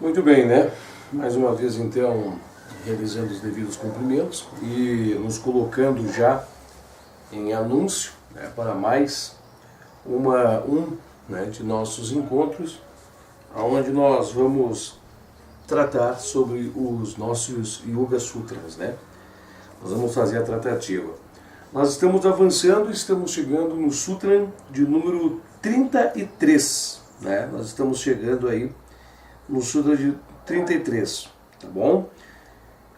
Muito bem, né? Mais uma vez, então, realizando os devidos cumprimentos e nos colocando já em anúncio, né, para mais né, de nossos encontros, onde nós vamos tratar sobre os nossos Yoga Sutras, né? Nós vamos fazer a tratativa. Nós estamos avançando e estamos chegando no Sutra de número 33, né? Nós estamos chegando aí no Sutra de 33, tá bom?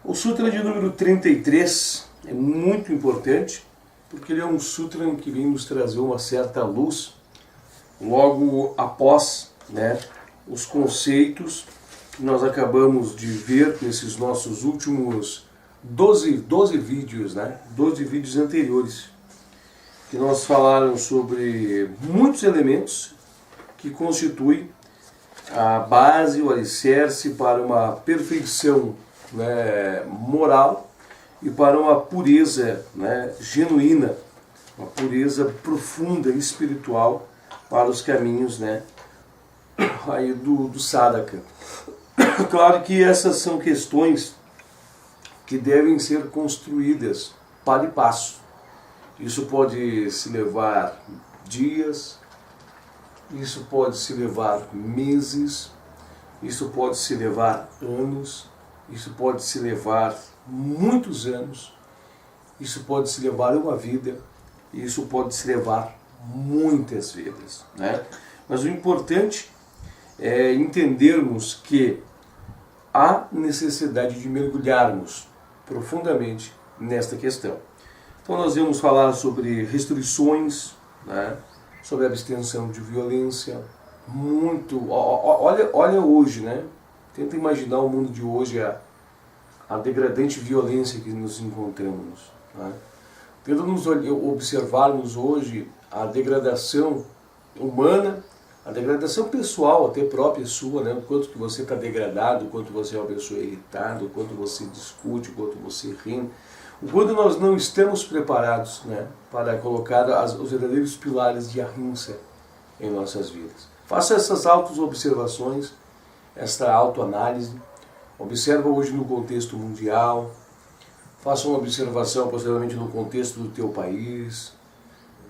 O Sutra de número 33 é muito importante, porque ele é um Sutra que vem nos trazer uma certa luz logo após, né, os conceitos que nós acabamos de ver nesses nossos últimos 12 vídeos, né, 12 vídeos anteriores, que nós falaram sobre muitos elementos que constituem a base, o alicerce para uma perfeição, né, moral e para uma pureza, né, genuína, uma pureza profunda e espiritual para os caminhos, né, aí do sadhaka. Claro que essas são questões que devem ser construídas para e passo. Isso pode se levar dias, isso pode se levar meses, isso pode se levar anos, isso pode se levar muitos anos, isso pode se levar uma vida, isso pode se levar muitas vidas, né? Mas o importante é entendermos que há necessidade de mergulharmos profundamente nesta questão. Então nós vamos falar sobre restrições, né? Sobre abstenção de violência, olha hoje, né? Tenta imaginar o mundo de hoje, a degradante violência que nos encontramos, né? Tenta nos observarmos hoje a degradação humana, a degradação pessoal, até própria sua, né? O quanto que você está degradado, o quanto você é uma pessoa irritada, o quanto você discute, o quanto você ri, o quanto nós não estamos preparados, né, para colocar os verdadeiros pilares de ahimsa em nossas vidas. Faça essas auto-observações, esta autoanálise, observa hoje no contexto mundial, faça uma observação posteriormente no contexto do teu país,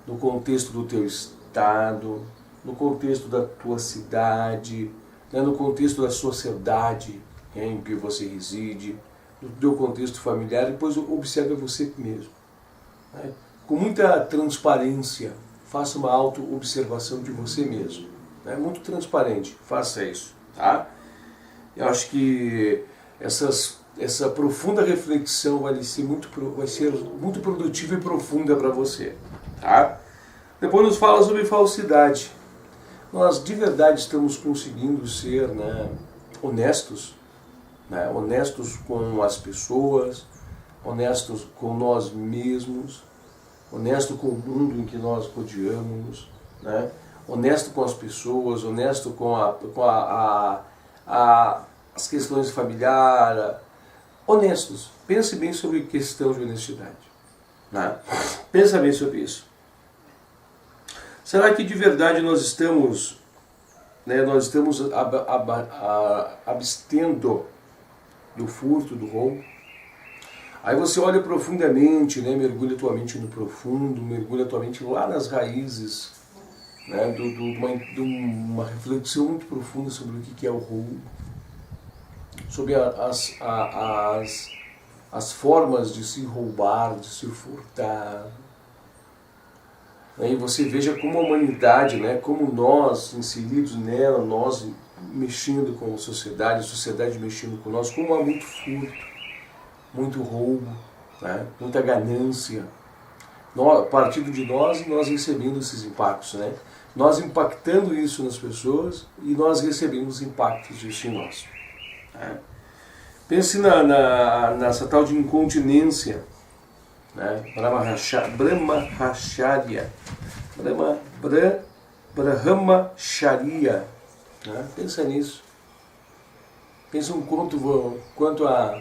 no contexto do teu estado, no contexto da tua cidade, né, no contexto da sociedade em que você reside, no teu contexto familiar, e depois observe você mesmo, né? Com muita transparência, faça uma auto-observação de você mesmo, né? Muito transparente, faça isso, tá? Eu acho que essa profunda reflexão vai ser muito produtiva e profunda para você, tá? Depois nos fala sobre falsidade. Nós de verdade estamos conseguindo ser, né, honestos, né, honestos com as pessoas, honestos com nós mesmos, honesto com o mundo em que nós rodeamos, né, honesto com as pessoas, honesto com as questões familiares, honestos. Pense bem sobre questão de honestidade, né? Pensa bem sobre isso. Será que de verdade nós estamos, né, abstendo do furto, do roubo? Aí você olha profundamente, né, mergulha tua mente no profundo, mergulha tua mente lá nas raízes, né, de uma reflexão muito profunda sobre o que é o roubo, sobre as formas de se roubar, de se furtar. Aí você veja como a humanidade, né, como nós inseridos nela, nós mexendo com a sociedade mexendo com nós, como há muito furto, muito roubo, né, muita ganância, partindo de nós e nós recebendo esses impactos, né, nós impactando isso nas pessoas e nós recebendo os impactos disso em nós, né. Pense nessa tal de incontinência, né? Brahmacharya, né? Pensa nisso. Pensa quanto a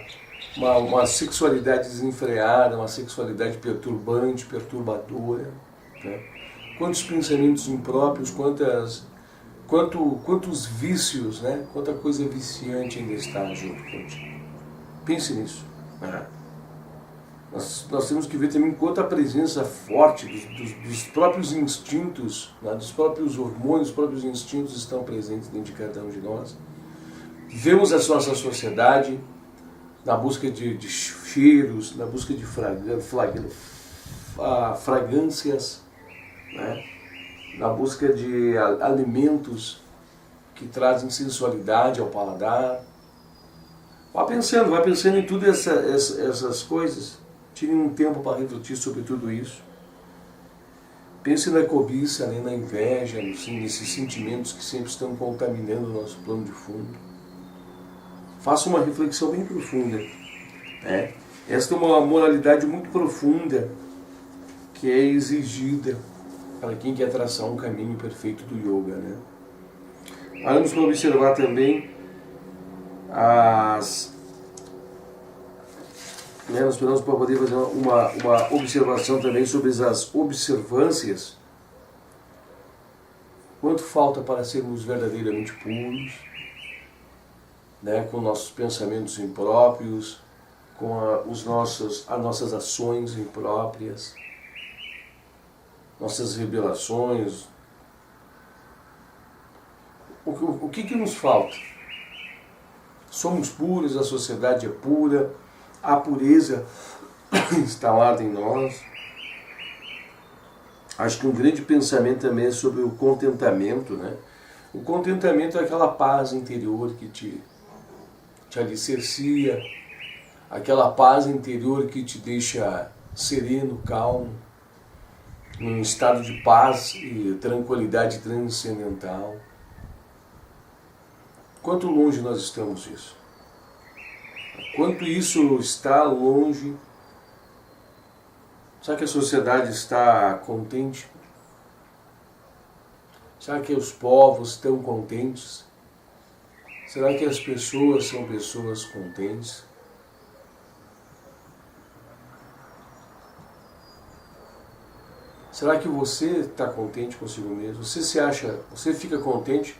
uma sexualidade desenfreada, uma sexualidade perturbante, perturbadora, né? Quantos pensamentos impróprios, quantos vícios, né? Quanta coisa viciante ainda está junto contigo. Pense nisso. Né? Nós temos que ver também quanto a presença forte dos próprios instintos, né? Dos próprios hormônios, dos próprios instintos estão presentes dentro de cada um de nós. Vivemos a nossa sociedade na busca de cheiros, na busca de fragrâncias, né? Na busca de alimentos que trazem sensualidade ao paladar. Vai pensando em todas essas coisas. Tire um tempo para refletir sobre tudo isso. Pense na cobiça, né, na inveja, nesses sentimentos que sempre estão contaminando o nosso plano de fundo. Faça uma reflexão bem profunda. Né? Esta é uma moralidade muito profunda que é exigida para quem quer traçar um caminho perfeito do yoga. Né? Vamos observar também nós podemos poder fazer uma observação também sobre as observâncias. Quanto falta para sermos verdadeiramente puros, né, com nossos pensamentos impróprios, com as nossas ações impróprias, nossas revelações. O que nos falta? Somos puros, a sociedade é pura, a pureza instalada em nós. Acho que um grande pensamento também é sobre o contentamento, né? O contentamento é aquela paz interior que te alicercia, aquela paz interior que te deixa sereno, calmo, num estado de paz e tranquilidade transcendental. Quanto longe nós estamos disso? Quanto isso está longe? Será que a sociedade está contente? Será que os povos estão contentes? Será que as pessoas são pessoas contentes? Será que você está contente consigo mesmo? Você fica contente?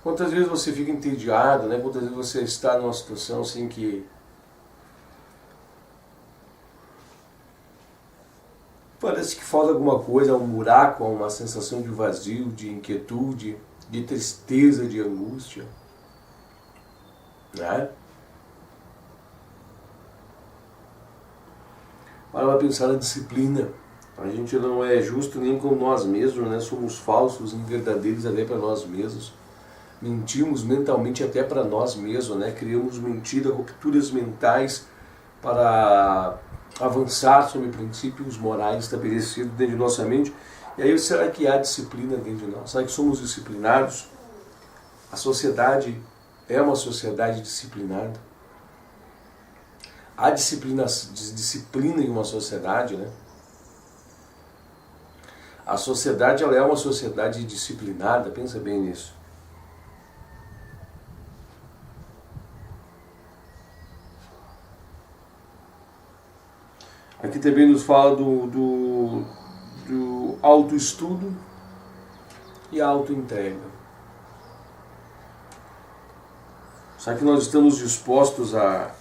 Quantas vezes você fica entediado, né? Quantas vezes você está numa situação assim que parece que falta alguma coisa, um buraco, uma sensação de vazio, de inquietude, de tristeza, de angústia, né? Para pensar na disciplina. A gente não é justo nem com nós mesmos, né? Somos falsos, inverdadeiros até para nós mesmos. Mentimos mentalmente até para nós mesmos, né? Criamos mentiras, rupturas mentais para avançar sobre princípios morais estabelecidos dentro de nossa mente. E aí, será que há disciplina dentro de nós? Será que somos disciplinados? A sociedade é uma sociedade disciplinada? Há disciplina em uma sociedade, né? A sociedade, ela é uma sociedade disciplinada, pensa bem nisso. Aqui também nos fala do autoestudo e autoentrega. Será que nós estamos dispostos a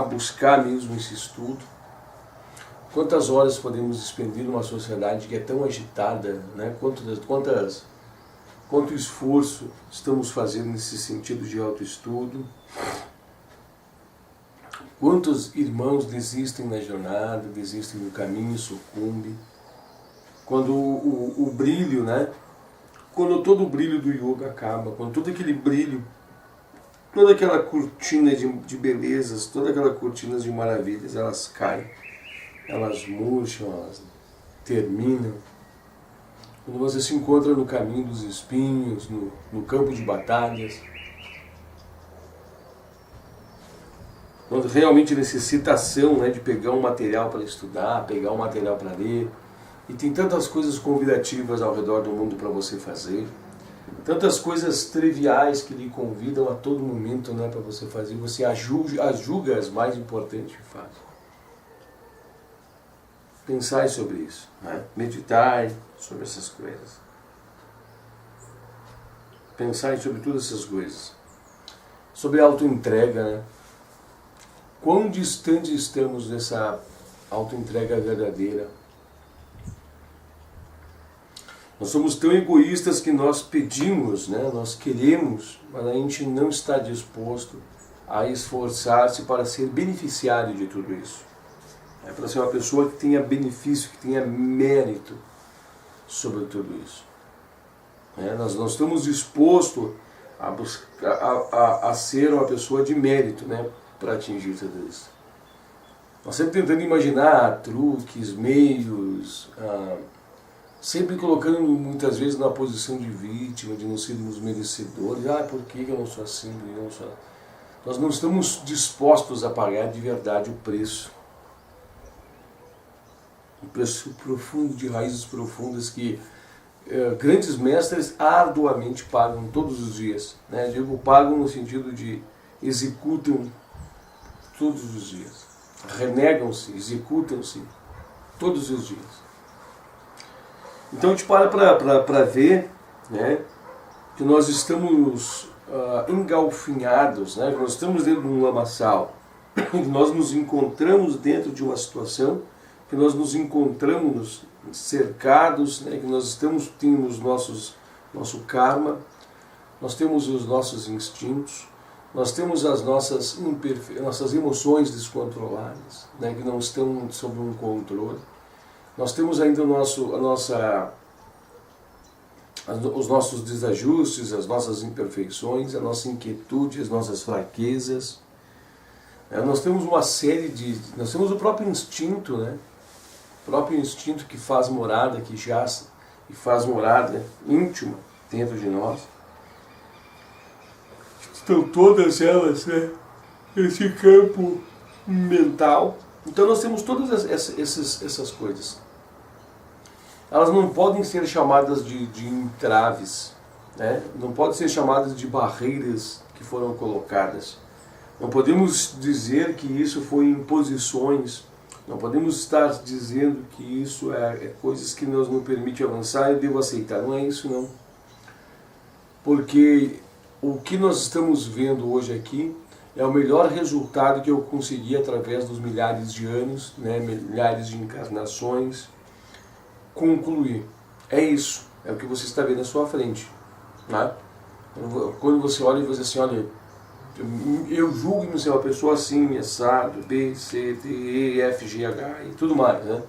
buscar mesmo esse estudo? Quantas horas podemos expender numa sociedade que é tão agitada, né? Quanto esforço estamos fazendo nesse sentido de autoestudo? Quantos irmãos desistem na jornada, desistem no caminho, sucumbem? Quando o brilho, né? Quando todo o brilho do yoga acaba, quando todo aquele brilho, toda aquela cortina de belezas, toda aquela cortina de maravilhas, elas caem, elas murcham, elas terminam. Quando você se encontra no caminho dos espinhos, no campo de batalhas, quando realmente necessita ação, né, de pegar um material para estudar, pegar um material para ler, e tem tantas coisas convidativas ao redor do mundo para você fazer, tantas coisas triviais que lhe convidam a todo momento, né, para você fazer, você as julga as mais importantes de fato. Pensai sobre isso, né? Meditai sobre essas coisas. pensar sobre todas essas coisas. Sobre a autoentrega, né? Quão distante estamos dessa autoentrega verdadeira? Nós somos tão egoístas que nós pedimos, né? Nós queremos, mas a gente não está disposto a esforçar-se para ser beneficiário de tudo isso. É para ser uma pessoa que tenha benefício, que tenha mérito sobre tudo isso. Nós estamos dispostos a ser uma pessoa de mérito, né? Para atingir tudo isso. Nós sempre tentando imaginar truques, meios, sempre colocando muitas vezes na posição de vítima, de não sermos merecedores. Por que eu não sou assim? Eu não sou... Nós não estamos dispostos a pagar de verdade o preço. Um preço profundo, de raízes profundas que grandes mestres arduamente pagam todos os dias. Né? Digo, pagam no sentido de executam todos os dias. Renegam-se, executam-se todos os dias. Então a gente para ver, né, que nós estamos engalfinhados, né, que nós estamos dentro de um lamaçal, que nós nos encontramos dentro de uma situação, que nós nos encontramos cercados, né, que nós temos nosso karma, nós temos os nossos instintos, nós temos as nossas emoções descontroladas, né, que não estão sob um controle. Nós temos ainda os nossos desajustes, as nossas imperfeições, a nossa inquietude, as nossas fraquezas. Nós temos uma série nós temos o próprio instinto, né? O próprio instinto que faz morada, que jaz e faz morada íntima dentro de nós. Estão todas elas, né? Esse campo mental. Então nós temos todas essas coisas. Elas não podem ser chamadas de entraves, né? Não podem ser chamadas de barreiras que foram colocadas. Não podemos dizer que isso foi imposições, não podemos estar dizendo que isso é coisas que nos não permitem avançar e eu devo aceitar. Não é isso, não. Porque o que nós estamos vendo hoje aqui é o melhor resultado que eu consegui através dos milhares de anos, né, milhares de encarnações, concluir. É isso, é o que você está vendo à sua frente. Né? Quando você olha e você diz assim, olha, eu julgo-me ser uma pessoa assim, assado, B, C, D, E, F, G, H e tudo mais. Né?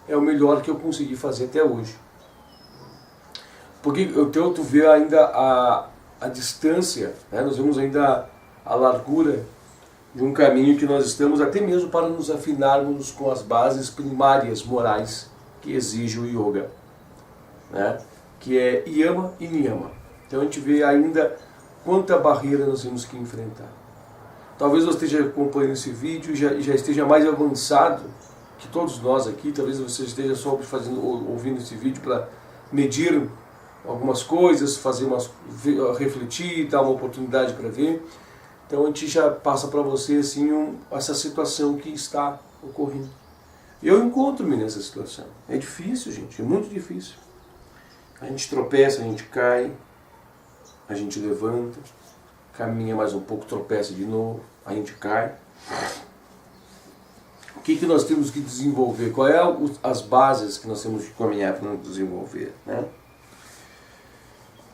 É o melhor que eu consegui fazer até hoje. Porque eu tento ver ainda a distância, né? Nós vemos ainda a largura de um caminho que nós estamos, até mesmo para nos afinarmos com as bases primárias morais que exige o yoga, né? Que é yama e niyama. Então a gente vê ainda quanta barreira nós temos que enfrentar. Talvez você esteja acompanhando esse vídeo e já esteja mais avançado que todos nós aqui, talvez você esteja só ouvindo esse vídeo para medir algumas coisas, refletir, dar uma oportunidade para ver. Então a gente já passa para você assim, essa situação que está ocorrendo. Eu encontro-me nessa situação. É difícil, gente, é muito difícil. A gente tropeça, a gente cai, a gente levanta, caminha mais um pouco, tropeça de novo, a gente cai. O que nós temos que desenvolver? Qual é as bases que nós temos que caminhar para nos desenvolver? Né?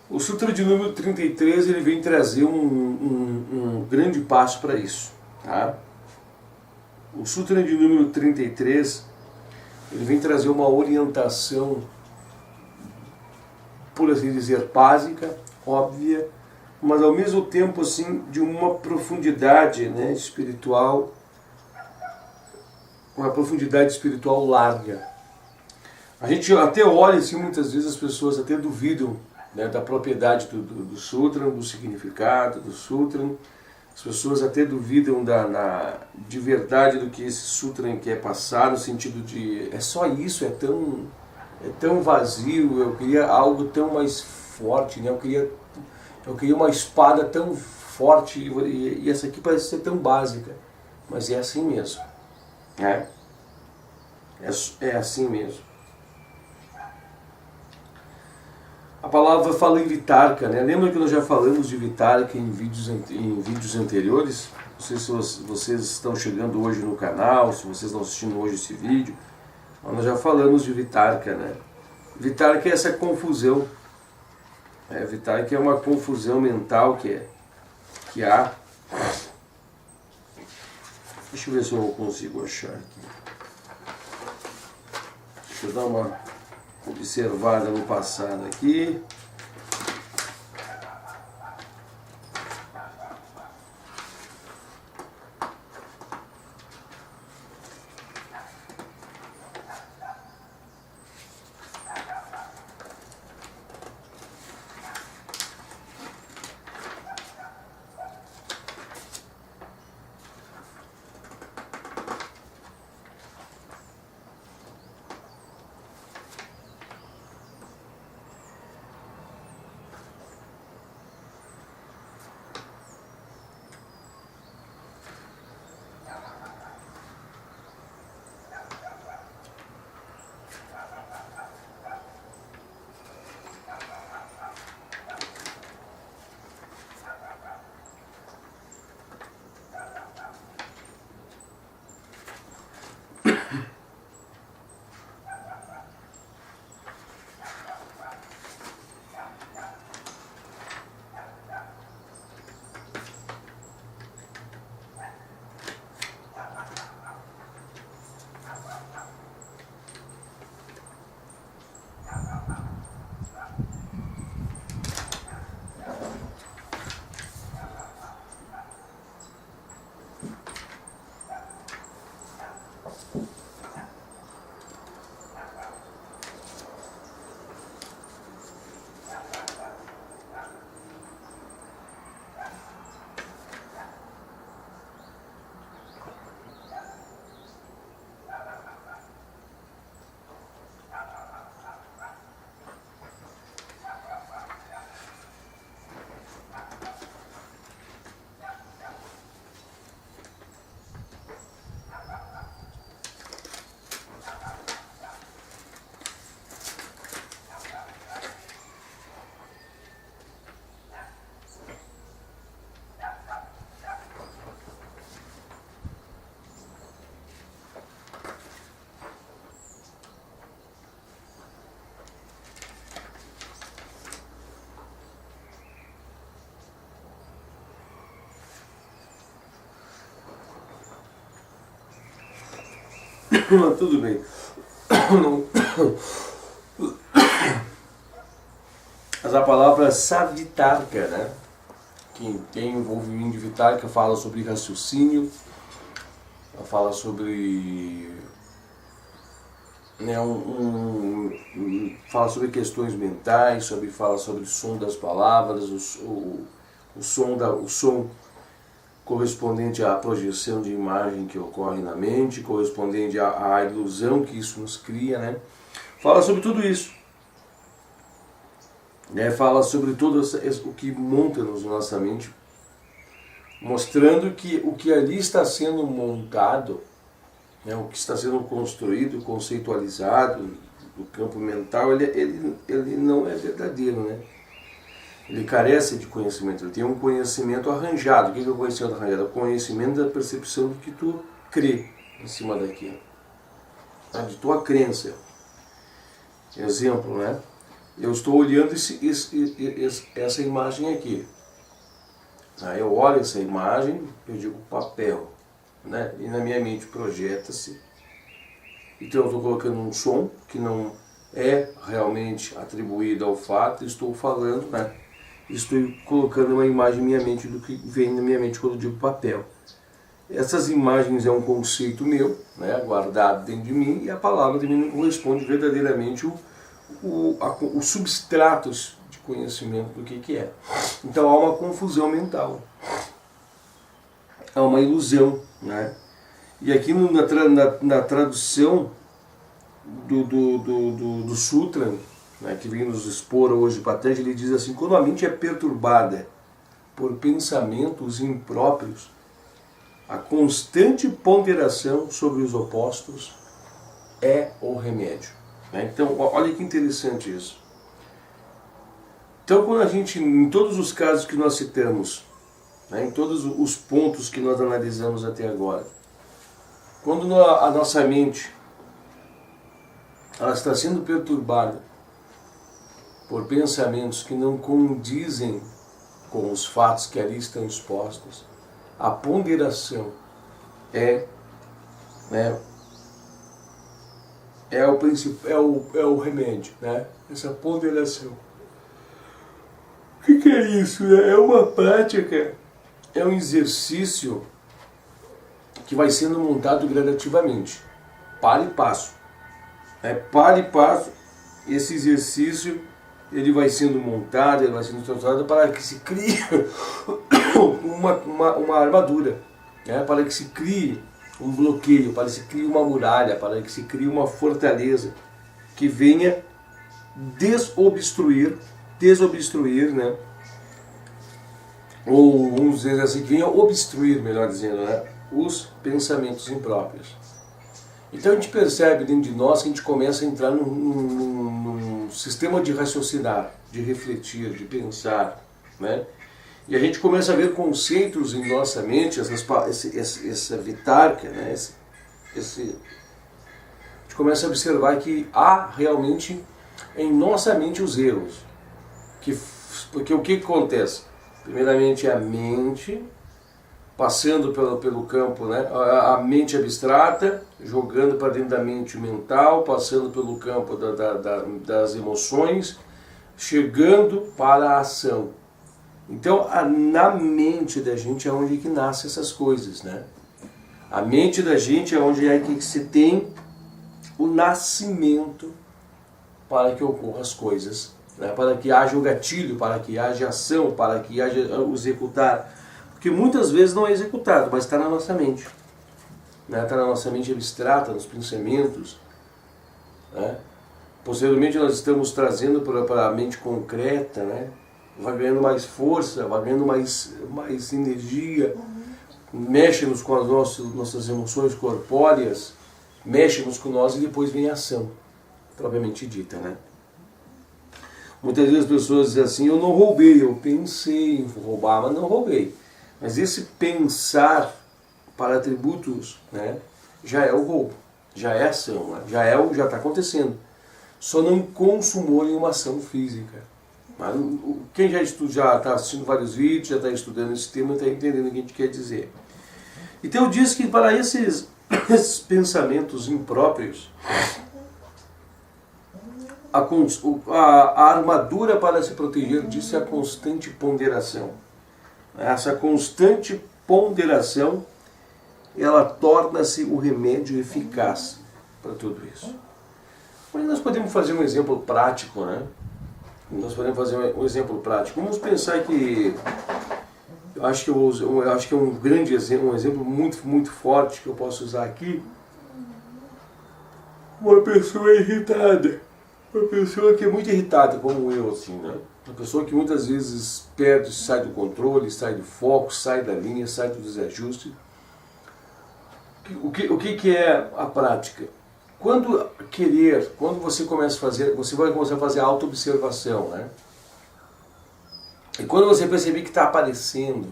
O Sutra de número 33 ele vem trazer um grande passo para isso. Tá? O Sutra de número 33 ele vem trazer uma orientação, por assim dizer, básica, óbvia, mas ao mesmo tempo assim, de uma profundidade, né, espiritual, uma profundidade espiritual larga. A gente até olha assim, muitas vezes as pessoas até duvidam, né, da propriedade do Sutra, do significado do Sutra. As pessoas até duvidam de verdade do que esse Sutra quer passar, no sentido de é só isso, é tão vazio, eu queria algo tão mais forte, né? Eu queria uma espada tão forte e essa aqui parece ser tão básica, mas é assim mesmo. É assim mesmo. A palavra fala em Vitarka, né? Lembra que nós já falamos de Vitarka em vídeos anteriores? Não sei se vocês estão chegando hoje no canal, se vocês estão assistindo hoje esse vídeo. Mas nós já falamos de Vitarka, né? Vitarka é essa confusão. Vitarka é uma confusão mental que há. Deixa eu ver se eu consigo achar aqui. Deixa eu dar uma observada no passado aqui. Tudo bem. Mas a palavra Savitarka, né? Que tem envolvimento de Vitarka, fala sobre raciocínio, ela fala sobre, né, fala sobre questões mentais, fala sobre o som das palavras, o som correspondente à projeção de imagem que ocorre na mente, correspondente à ilusão que isso nos cria, né? Fala sobre tudo isso, né? Fala sobre tudo o que monta na nossa mente, mostrando que o que ali está sendo montado, né, o que está sendo construído, conceitualizado do campo mental, ele não é verdadeiro, né? Ele carece de conhecimento, ele tem um conhecimento arranjado. O que é o conhecimento arranjado? É o conhecimento da percepção do que tu crê em cima daquilo, tá? De tua crença. Exemplo, né? Eu estou olhando essa imagem aqui. Aí eu olho essa imagem, eu digo papel, né? E na minha mente projeta-se. Então eu estou colocando um som que não é realmente atribuído ao fato, estou falando, né? Estou colocando uma imagem na minha mente do que vem na minha mente quando eu digo papel. Essas imagens é um conceito meu, né, guardado dentro de mim, e a palavra de mim não corresponde verdadeiramente os substratos de conhecimento do que é. Então há uma confusão mental, há uma ilusão, né? E aqui na tradução do Sutra, né, que vem nos expor hoje Patanjali, ele diz assim: quando a mente é perturbada por pensamentos impróprios, a constante ponderação sobre os opostos é o remédio. Né? Então, olha que interessante isso. Então, quando a gente, em todos os casos que nós citamos, né, em todos os pontos que nós analisamos até agora, quando a nossa mente ela está sendo perturbada por pensamentos que não condizem com os fatos que ali estão expostos, a ponderação né, é o remédio, né? Essa ponderação. O que é isso? É uma prática, é um exercício que vai sendo montado gradativamente, passo e passo. Passo e passo, esse exercício ele vai sendo montado, ele vai sendo estruturado para que se crie uma armadura, né? Para que se crie um bloqueio, para que se crie uma muralha, para que se crie uma fortaleza que venha desobstruir, né? Ou vamos dizer assim, que venha obstruir, melhor dizendo, né? Os pensamentos impróprios. Então a gente percebe dentro de nós que a gente começa a entrar num sistema de raciocinar, de refletir, de pensar, né? E a gente começa a ver conceitos em nossa mente, essa vitarca, né? A gente começa a observar que há realmente em nossa mente os erros. Porque o que acontece? Primeiramente a mente, passando pelo campo, né? A mente abstrata, jogando para dentro da mente mental, passando pelo campo das emoções, chegando para a ação. Então, na mente da gente é onde que nascem essas coisas, né? A mente da gente é onde é que se tem o nascimento para que ocorram as coisas, né? Para que haja o gatilho, para que haja ação, para que haja o executar. Porque muitas vezes não é executado, mas está na nossa mente. Né? Está na nossa mente abstrata, nos pensamentos. Né? Posteriormente nós estamos trazendo para a mente concreta, né? Vai ganhando mais força, vai ganhando mais energia, mexe-nos com as nossas emoções corpóreas, mexe-nos com nós e depois vem a ação, propriamente dita, né? Muitas vezes as pessoas dizem assim, eu não roubei, eu pensei em roubar, mas não roubei. Mas esse pensar para atributos, né, já é o roubo, já é ação, né? Já está acontecendo. Só não consumou em uma ação física. Mas quem já está assistindo vários vídeos, já está estudando esse tema, está entendendo o que a gente quer dizer. Então diz que para esses pensamentos impróprios, a armadura para se proteger disso é a constante ponderação. Essa constante ponderação, ela torna-se o remédio eficaz para tudo isso. Mas nós podemos fazer um exemplo prático, né? Nós podemos fazer um exemplo prático. Vamos pensar que eu acho que é um grande exemplo, um exemplo muito forte que eu posso usar aqui. Uma pessoa irritada. Uma pessoa que é muito irritada, como eu, assim, né? Uma pessoa que muitas vezes perde, sai do controle, sai do foco, sai da linha, sai do desajuste. O que é a prática? Quando você começa a fazer, você vai começar a fazer auto-observação, né? E quando você perceber que está aparecendo,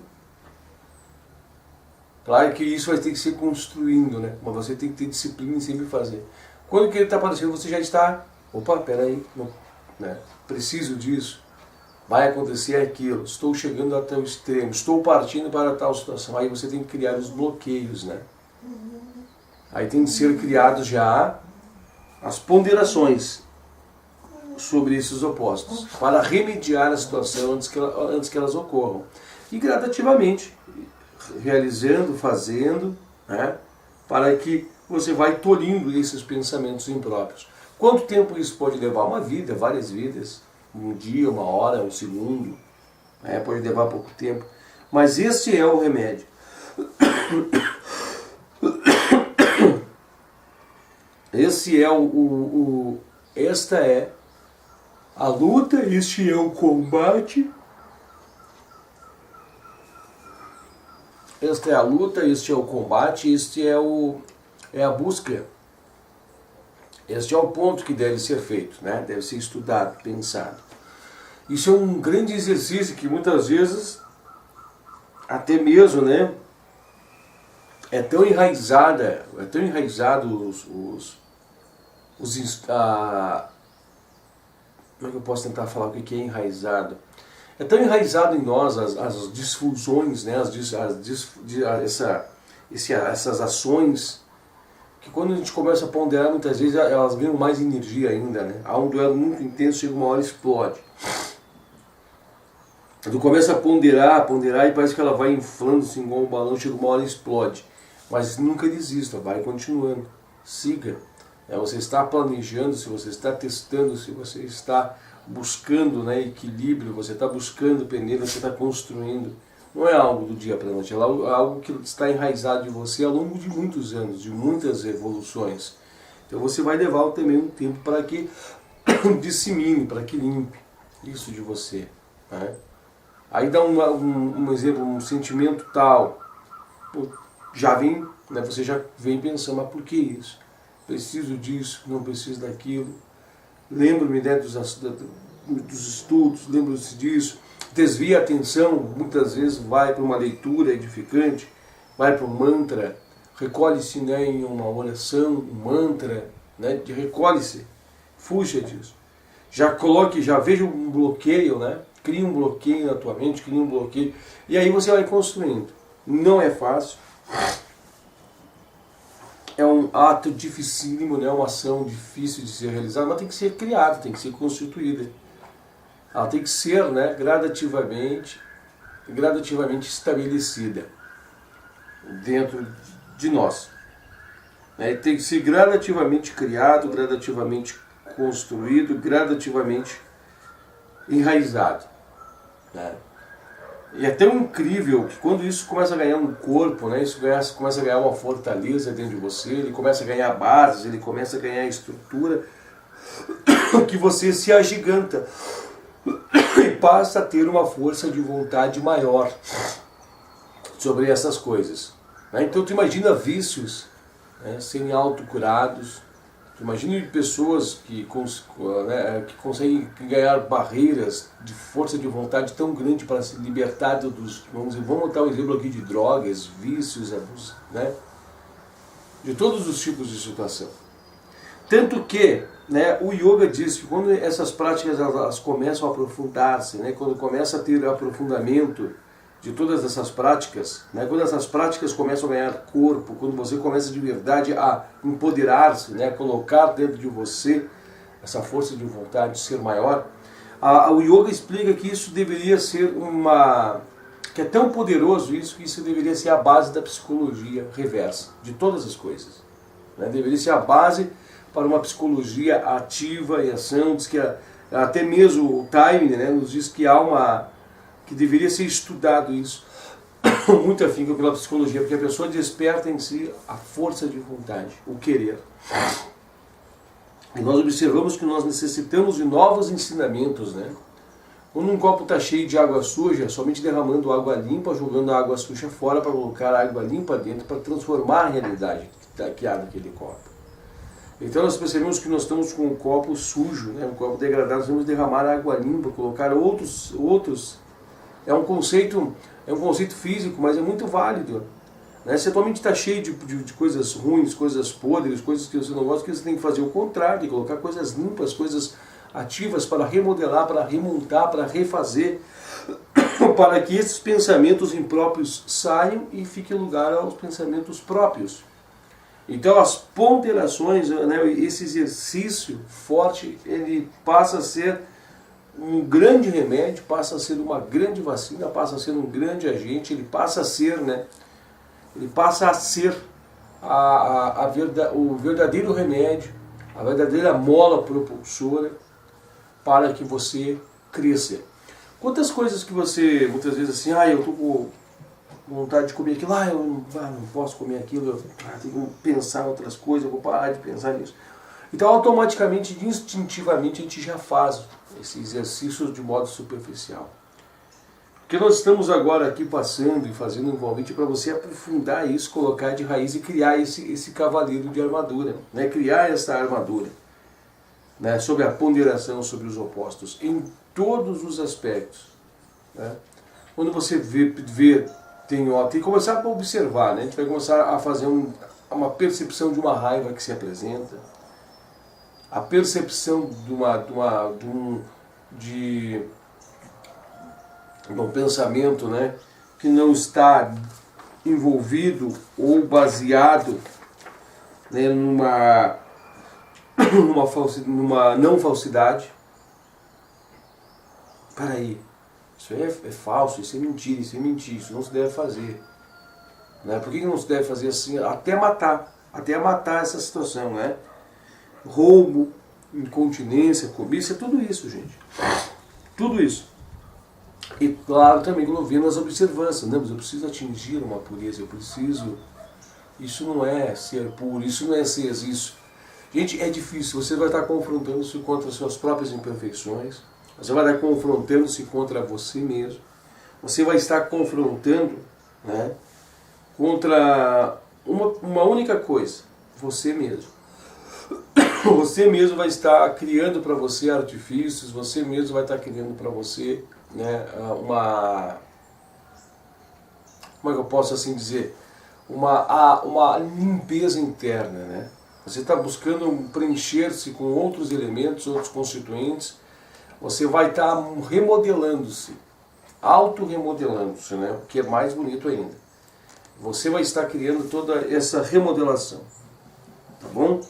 claro que isso vai ter que ser construindo, né? Mas você tem que ter disciplina em sempre fazer. Quando que ele está aparecendo, você já está, opa, peraí, né? Preciso disso, vai acontecer aquilo, estou chegando até o extremo, estou partindo para tal situação. Aí você tem que criar os bloqueios, né? Aí tem que ser criados já as ponderações sobre esses opostos, para remediar a situação antes que elas ocorram. E gradativamente, realizando, fazendo, né, para que você vai tolhindo esses pensamentos impróprios. Quanto tempo isso pode levar? Uma vida, várias vidas, um dia, uma hora, um segundo, né, pode levar pouco tempo. Mas esse é o remédio. Esta é a luta, este é o combate. Esta é a luta, este é o combate, este é a busca. Este é o ponto que deve ser feito, né? Deve ser estudado, pensado. Isso é um grande exercício que muitas vezes, até mesmo, né, é tão enraizado como é que eu posso tentar falar o que é enraizado? É tão enraizado em nós as disfunções, né, essas ações, que quando a gente começa a ponderar, muitas vezes elas ganham mais energia ainda, né? Há um duelo muito intenso, chega uma hora e explode. Tu começa a ponderar e parece que ela vai inflando-se igual um balão, chega uma hora e explode. Mas nunca desista, vai continuando. Siga. Você está planejando, se você está testando, se você está buscando, né, equilíbrio, você está buscando peneira, você está construindo. Não é algo do dia para a noite, é algo que está enraizado em você ao longo de muitos anos, de muitas evoluções. Então você vai levar também um tempo para que dissemine, para que limpe isso de você, né? Aí dá um exemplo, um sentimento tal, já vem, né, você já vem pensando, mas por que isso? Preciso disso, não preciso daquilo. Lembro-me, né, dos estudos, lembro-se disso. Desvia a atenção, muitas vezes vai para uma leitura edificante, vai para um mantra, recolhe-se, né, em uma oração, um mantra, né, recolhe-se, fuja disso. Já veja um bloqueio, né? Cria um bloqueio na tua mente, cria um bloqueio, e aí você vai construindo. Não é fácil, é um ato dificílimo, né? Uma ação difícil de ser realizada, mas tem que ser criada, tem que ser constituída. Ela tem que ser, né, gradativamente estabelecida dentro de nós. Tem que ser gradativamente criado, gradativamente construído, gradativamente enraizado, né? E é tão incrível que quando isso começa a ganhar um corpo, né, isso começa a ganhar uma fortaleza dentro de você, ele começa a ganhar bases, ele começa a ganhar estrutura, que você se agiganta e passa a ter uma força de vontade maior sobre essas coisas, né? Então tu imagina vícios, né, serem autocurados. Imagine pessoas que conseguem ganhar barreiras de força de vontade tão grande para se libertar dos... Vamos botar um exemplo aqui de drogas, vícios, abusos, né? De todos os tipos de situação. Tanto que, né, o yoga diz que quando essas práticas elas começam a aprofundar-se, né, quando começa a ter aprofundamento de todas essas práticas, né, quando essas práticas começam a ganhar corpo, quando você começa de verdade a empoderar-se, né, colocar dentro de você essa força de vontade de ser maior, o yoga explica que isso deveria ser que é tão poderoso isso, que isso deveria ser a base da psicologia reversa, de todas as coisas, né, deveria ser a base para uma psicologia ativa e ação. Diz que até mesmo o Time, né, nos diz que que deveria ser estudado isso muito afinco pela psicologia, porque a pessoa desperta em si a força de vontade, o querer. E nós observamos que nós necessitamos de novos ensinamentos, né? Quando um copo está cheio de água suja, somente derramando água limpa, jogando a água suja fora para colocar a água limpa dentro, para transformar a realidade que há naquele copo. Então nós percebemos que nós estamos com um copo sujo, né? Um copo degradado, nós temos que derramar água limpa, colocar outros. É um conceito físico, mas é muito válido, né? Se a tua mente está cheia de coisas ruins, coisas podres, coisas que você não gosta, que você tem que fazer o contrário, colocar coisas limpas, coisas ativas para remodelar, para remontar, para refazer, para que esses pensamentos impróprios saiam e fique lugar aos pensamentos próprios. Então as ponderações, né, esse exercício forte, ele passa a ser um grande remédio, passa a ser uma grande vacina, passa a ser um grande agente, ele passa a ser, né, o verdadeiro remédio, a verdadeira mola propulsora para que você cresça. Quantas coisas que você, muitas vezes assim, eu estou com vontade de comer aquilo, eu não posso comer aquilo, eu tenho que pensar em outras coisas, eu vou parar de pensar nisso. Então automaticamente, instintivamente, a gente já faz esse exercício de modo superficial. Porque nós estamos agora aqui passando e fazendo um convite para você aprofundar isso, colocar de raiz e criar esse cavaleiro de armadura, né? Criar essa armadura, né? Sobre a ponderação, sobre os opostos, em todos os aspectos. Né? Quando você vê tem que começar a observar, né? A gente vai começar a fazer uma percepção de uma raiva que se apresenta, a percepção de um pensamento, né, que não está envolvido ou baseado, né, numa não falsidade. Peraí, isso aí é falso, isso é mentira, isso não se deve fazer. Né? Por que não se deve fazer assim? Até matar essa situação, né? Roubo, incontinência, cobiça, tudo isso, gente. Tudo isso. E claro, também envolvendo as observâncias, né? Mas eu preciso atingir uma pureza, isso não é ser puro, isso não é ser isso. Gente, é difícil, você vai estar confrontando-se contra as suas próprias imperfeições, você vai estar confrontando-se contra você mesmo, você vai estar confrontando, né, contra uma única coisa, você mesmo. Você mesmo vai estar criando para você artifícios, você mesmo vai estar criando para você, né, como é que eu posso assim dizer, uma limpeza interna, né? Você está buscando preencher-se com outros elementos, outros constituintes, você vai estar remodelando-se, auto-remodelando-se, né? O que é mais bonito ainda. Você vai estar criando toda essa remodelação, tá bom?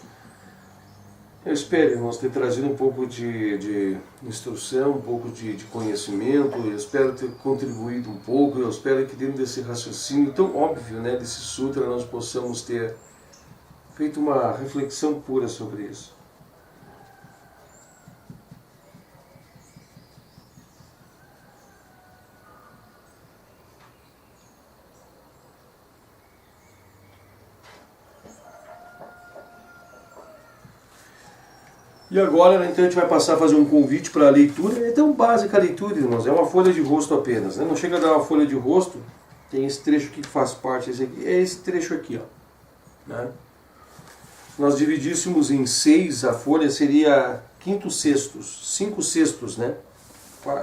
Eu espero, irmãos, ter trazido um pouco de instrução, um pouco de conhecimento, eu espero ter contribuído um pouco, eu espero que dentro desse raciocínio tão óbvio, né, desse sutra, nós possamos ter feito uma reflexão pura sobre isso. E agora, né, então a gente vai passar a fazer um convite para a leitura. É tão básica a leitura, irmãos, é uma folha de rosto apenas, né? Não chega a dar uma folha de rosto, tem esse trecho aqui que faz parte, esse aqui, é esse trecho aqui, ó, né? Se nós dividíssemos em 6, a folha seria 5 sextos, né?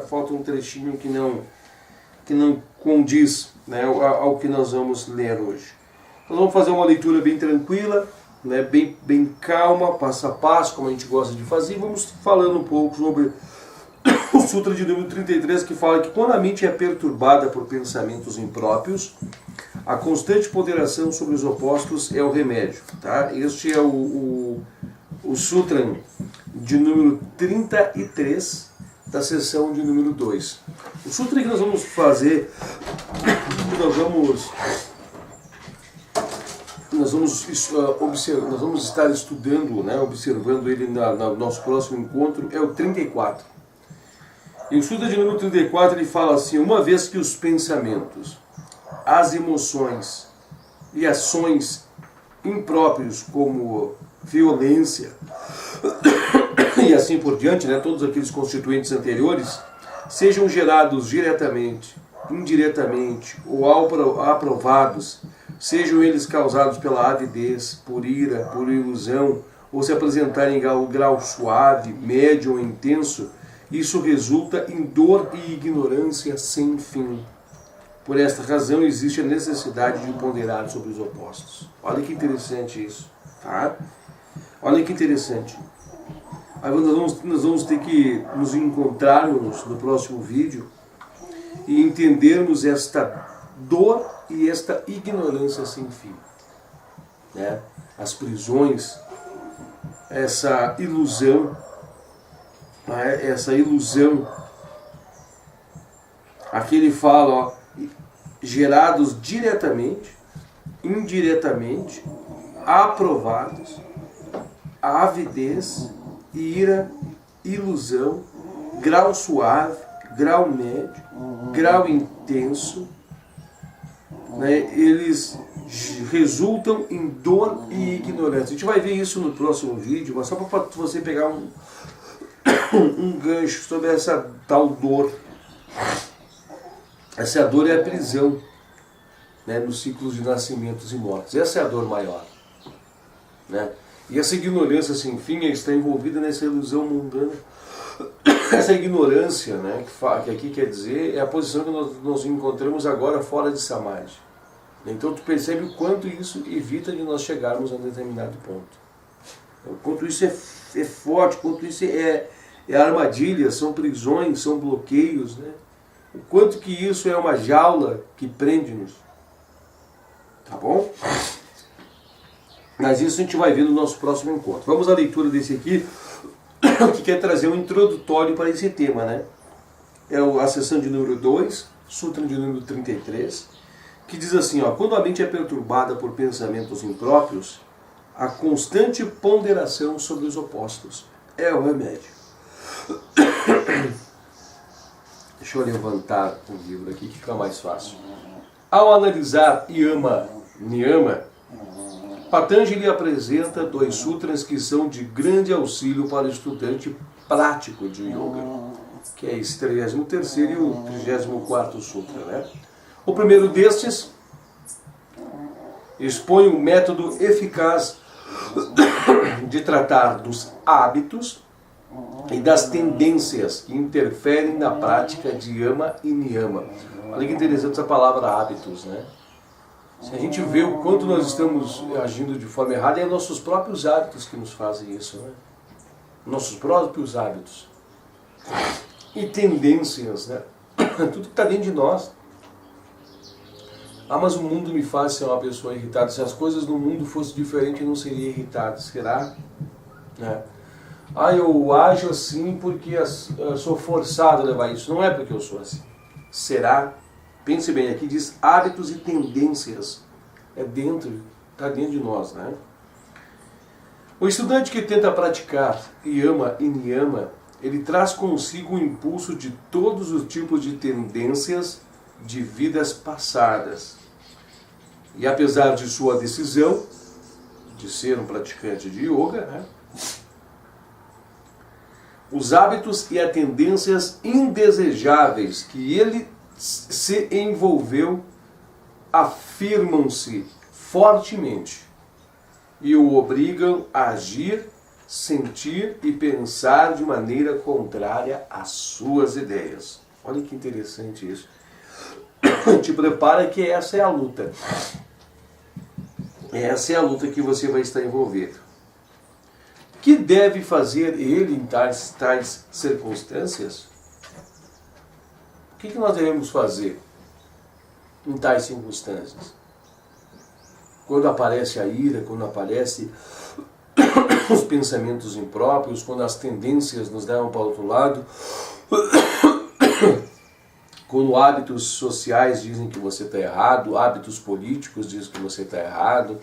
Falta um trechinho que não condiz, né, ao que nós vamos ler hoje. Nós vamos fazer uma leitura bem tranquila, né, bem calma, passo a passo, como a gente gosta de fazer, e vamos falando um pouco sobre o Sutra de número 33, que fala que quando a mente é perturbada por pensamentos impróprios, a constante ponderação sobre os opostos é o remédio. Tá? Este é o Sutra de número 33, da sessão de número 2. O Sutra que nós vamos fazer, nós vamos estar estudando, né, observando ele no nosso próximo encontro, é o 34. E o Sutra de número 34 ele fala assim: uma vez que os pensamentos, as emoções e ações impróprios como violência e assim por diante, né, todos aqueles constituintes anteriores, sejam gerados diretamente, indiretamente ou aprovados, sejam eles causados pela avidez, por ira, por ilusão, ou se apresentarem em grau suave, médio ou intenso, isso resulta em dor e ignorância sem fim. Por esta razão existe a necessidade de ponderar sobre os opostos. Olha que interessante isso, tá? Olha que interessante. Agora nós vamos ter que nos encontrarmos no próximo vídeo e entendermos esta dor e esta ignorância sem fim, né? As prisões, essa ilusão, aqui ele fala, ó, gerados diretamente, indiretamente, aprovados, avidez, ira, ilusão, grau suave, grau médio, grau intenso, né, eles resultam em dor e ignorância. A gente vai ver isso no próximo vídeo, mas só para você pegar um gancho sobre essa tal dor. Essa dor é a prisão, né, nos ciclos de nascimentos e mortes. Essa é a dor maior, né? E essa ignorância sem fim está envolvida nessa ilusão mundana essa ignorância, né, que aqui quer dizer, é a posição que nós nos encontramos agora fora de Samadhi. Então tu percebe o quanto isso evita de nós chegarmos a um determinado ponto. O quanto isso é forte, o quanto isso é armadilha, são prisões, são bloqueios, né? O quanto que isso é uma jaula que prende-nos. Tá bom? Mas isso a gente vai ver no nosso próximo encontro. Vamos à leitura desse aqui, que quer trazer um introdutório para esse tema, né? É a sessão de número 2, Sutra de número 33, que diz assim, ó, quando a mente é perturbada por pensamentos impróprios, a constante ponderação sobre os opostos é o remédio. Deixa eu levantar o livro aqui que fica mais fácil. Ao analisar Yama, Niyama, Patanjali apresenta 2 sutras que são de grande auxílio para o estudante prático de yoga, que é esse 33º e o 34º sutra, né? O primeiro destes expõe um método eficaz de tratar dos hábitos e das tendências que interferem na prática de Yama e Niyama. Olha que interessante essa palavra hábitos, né? Se a gente vê o quanto nós estamos agindo de forma errada, é nossos próprios hábitos que nos fazem isso, né? Nossos próprios hábitos. E tendências, né? Tudo que está dentro de nós. Ah, mas o mundo me faz ser uma pessoa irritada. Se as coisas no mundo fossem diferentes, eu não seria irritado. Será? Né? Ah, eu ajo assim porque eu sou forçado a levar isso. Não é porque eu sou assim. Será? Pense bem, aqui diz hábitos e tendências. Está dentro de nós, né? O estudante que tenta praticar Yama e Niyama, ele traz consigo o impulso de todos os tipos de tendências de vidas passadas. E apesar de sua decisão de ser um praticante de yoga, né, os hábitos e as tendências indesejáveis que ele se envolveu afirmam-se fortemente e o obrigam a agir, sentir e pensar de maneira contrária às suas ideias. Olha que interessante isso. Te prepara que essa é a luta. Essa é a luta que você vai estar envolvido. O que deve fazer ele em tais circunstâncias? O que nós devemos fazer em tais circunstâncias? Quando aparece a ira, quando aparece os pensamentos impróprios, quando as tendências nos levam para o outro lado, quando hábitos sociais dizem que você está errado, hábitos políticos dizem que você está errado,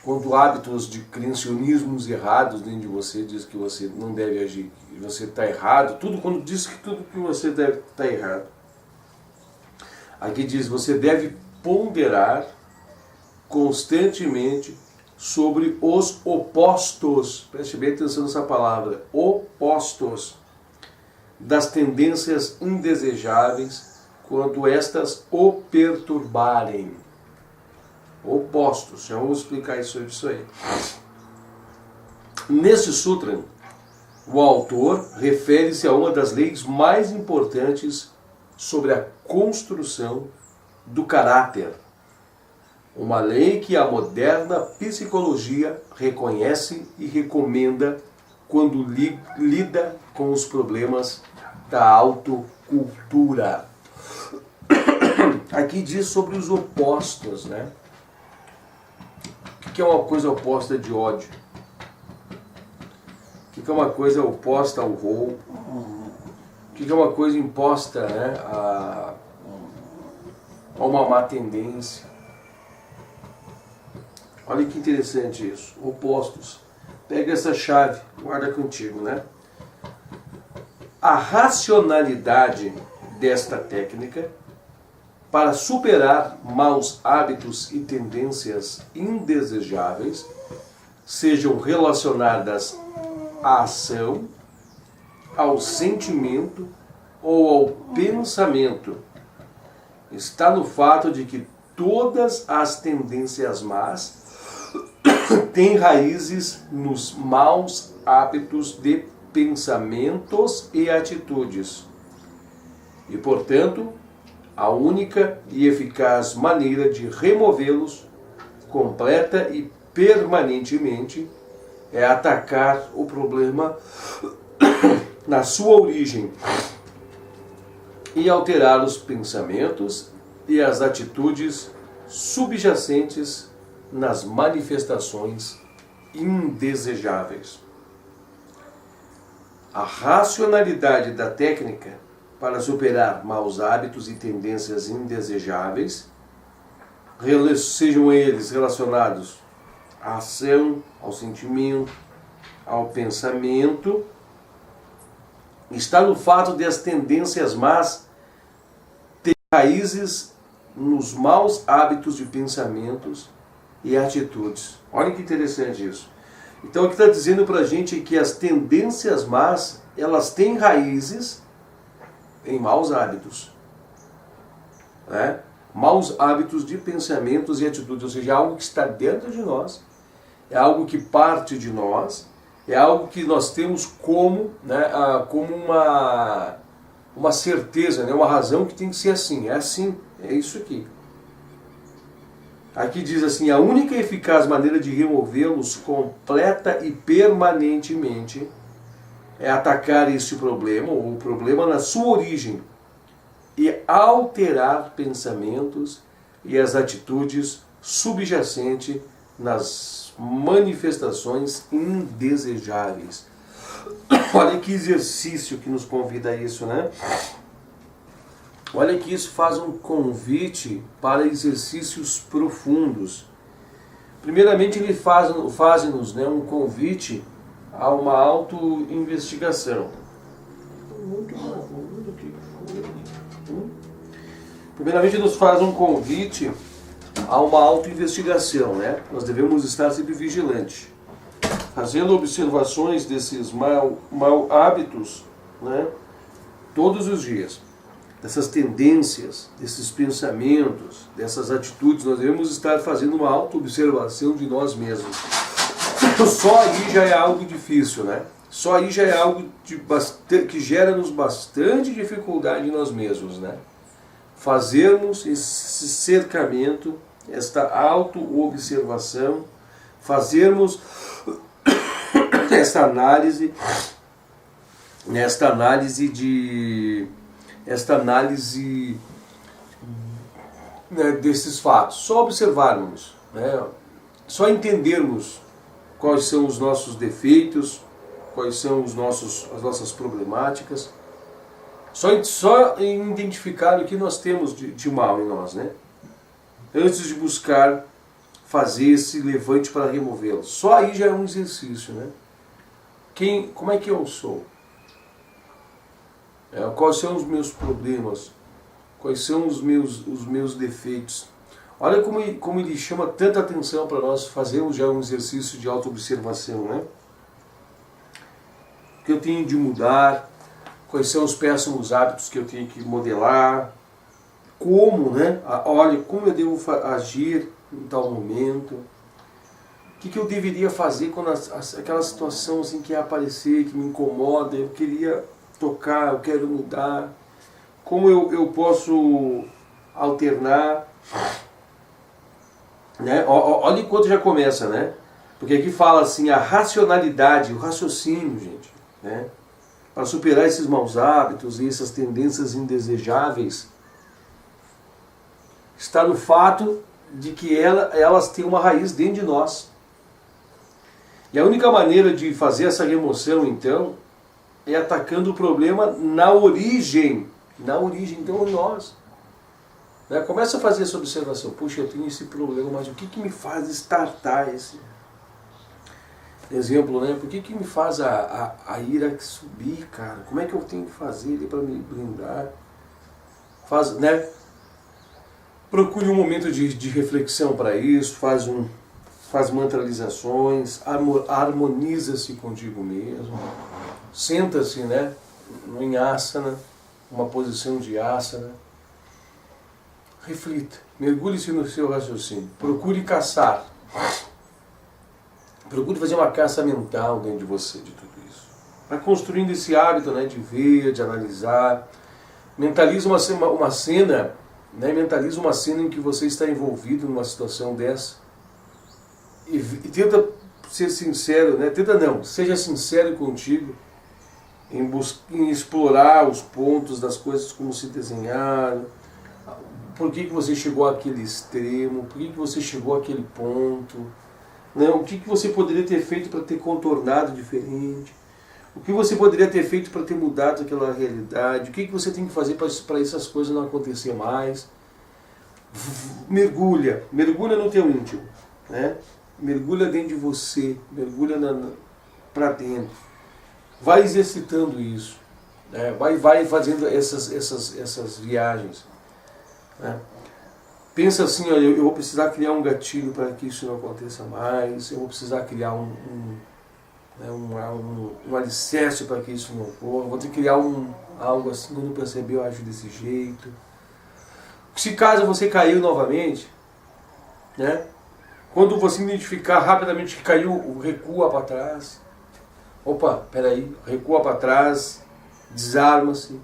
quando hábitos de criacionismos errados dentro de você dizem que você não deve agir, que você está errado, quando diz que tudo que você deve está errado. Aqui diz, você deve ponderar constantemente sobre os opostos, preste bem atenção nessa palavra, opostos, das tendências indesejáveis quando estas o perturbarem. Opostos, já vamos explicar isso aí. Neste sutra, o autor refere-se a uma das leis mais importantes sobre a construção do caráter. Uma lei que a moderna psicologia reconhece e recomenda quando lida com os problemas da autocultura. Aqui diz sobre os opostos, né? O que é uma coisa oposta de ódio? O que é uma coisa oposta ao roubo? O que é uma coisa imposta, né, a uma má tendência? Olha que interessante isso. Opostos. Pega essa chave, guarda contigo, né? A racionalidade desta técnica para superar maus hábitos e tendências indesejáveis, sejam relacionadas à ação, ao sentimento ou ao pensamento, está no fato de que todas as tendências más têm raízes nos maus hábitos de pensamentos e atitudes. E, portanto, a única e eficaz maneira de removê-los completa e permanentemente é atacar o problema na sua origem e alterar os pensamentos e as atitudes subjacentes nas manifestações indesejáveis. A racionalidade da técnica para superar maus hábitos e tendências indesejáveis, sejam eles relacionados à ação, ao sentimento, ao pensamento, está no fato de as tendências más terem raízes nos maus hábitos de pensamentos e atitudes. Olha que interessante isso. Então, o que está dizendo para a gente é que as tendências más, elas têm raízes em maus hábitos. Né? Maus hábitos de pensamentos e atitudes, ou seja, algo que está dentro de nós, é algo que parte de nós, é algo que nós temos como, né, como uma certeza, né, uma razão que tem que ser assim. É assim, é isso aqui. Aqui diz assim, a única e eficaz maneira de removê-los completa e permanentemente é atacar este problema, ou o problema na sua origem, e alterar pensamentos e as atitudes subjacentes nas manifestações indesejáveis. Olha que exercício que nos convida a isso, né? Olha que isso faz um convite para exercícios profundos. Primeiramente, ele faz-nos, né, um convite a uma auto-investigação. Primeiramente, nos faz um convite a uma auto-investigação, né? Nós devemos estar sempre vigilantes, fazendo observações desses mau hábitos, né, todos os dias. Dessas tendências, desses pensamentos, dessas atitudes, nós devemos estar fazendo uma auto-observação de nós mesmos. Só aí já é algo difícil, né? Só aí já é algo que gera-nos bastante dificuldade em nós mesmos, né? Fazermos esse cercamento, esta auto-observação, fazermos esta análise né, desses fatos, só observarmos, né, só entendermos quais são os nossos defeitos, quais são as nossas problemáticas, só identificar o que nós temos de mal em nós, né, antes de buscar fazer esse levante para removê-lo. Só aí já é um exercício, né? Como é que eu sou? Quais são os meus problemas? Quais são os meus defeitos? Olha como ele chama tanta atenção para nós fazermos já um exercício de autoobservação, né? O que eu tenho de mudar? Quais são os péssimos hábitos que eu tenho que modelar? Como, né? Olha, como eu devo agir em tal momento? O que eu deveria fazer quando aquela situação assim que aparecer, que me incomoda, eu queria tocar, eu quero mudar? Como eu posso alternar? Né? Olha enquanto já começa, né? Porque aqui fala assim, a racionalidade, o raciocínio, gente, né? Para superar esses maus hábitos e essas tendências indesejáveis, está no fato de que elas têm uma raiz dentro de nós. E a única maneira de fazer essa remoção, então, é atacando o problema na origem. Na origem, então, em nós. Né? Começa a fazer essa observação. Puxa, eu tenho esse problema, mas o que me faz startar esse exemplo, né? Por que me faz a ira subir, cara? Como é que eu tenho que fazer ali para me blindar? Né? Procure um momento de reflexão para isso, faz mantralizações, harmoniza-se contigo mesmo, senta-se, né, em asana, uma posição de asana, reflita, mergulhe-se no seu raciocínio, procure caçar, procure fazer uma caça mental dentro de você de tudo isso. Vai construindo esse hábito, né, de ver, de analisar. Mentaliza uma cena, né, mentaliza uma cena em que você está envolvido numa situação dessa. E tenta ser sincero, né? Tenta não, seja sincero contigo em explorar os pontos das coisas como se desenharam, por que você chegou àquele extremo, por que você chegou àquele ponto, né? O que você poderia ter feito para ter contornado diferente, o que você poderia ter feito para ter mudado aquela realidade, o que você tem que fazer para essas coisas não acontecer mais. Mergulha no teu íntimo, né? Mergulha dentro de você, mergulha para dentro. Vai exercitando isso, né? Vai fazendo essas viagens, né? Pensa assim, olha, eu vou precisar criar um gatilho para que isso não aconteça mais, eu vou precisar criar um alicerce para que isso não ocorra, vou ter que criar algo assim, quando perceber eu ajo desse jeito. Se caso você caiu novamente, né? Quando você identificar rapidamente que caiu, recua para trás. Opa, peraí, recua para trás, desarma-se.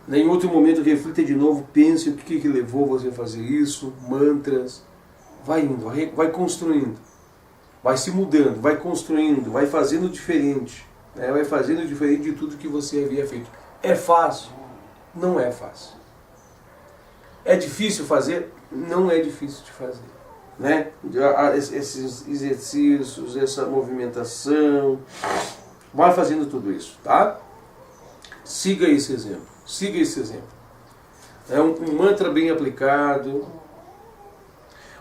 Em outro momento reflita de novo, pense o que levou você a fazer isso, mantras. Vai indo, vai construindo, vai se mudando, vai construindo, vai fazendo diferente. Né? Vai fazendo diferente de tudo que você havia feito. É fácil? Não é fácil. É difícil fazer? Não é difícil de fazer. Né? Esses exercícios, essa movimentação, vai fazendo tudo isso, tá? Siga esse exemplo, É um mantra bem aplicado.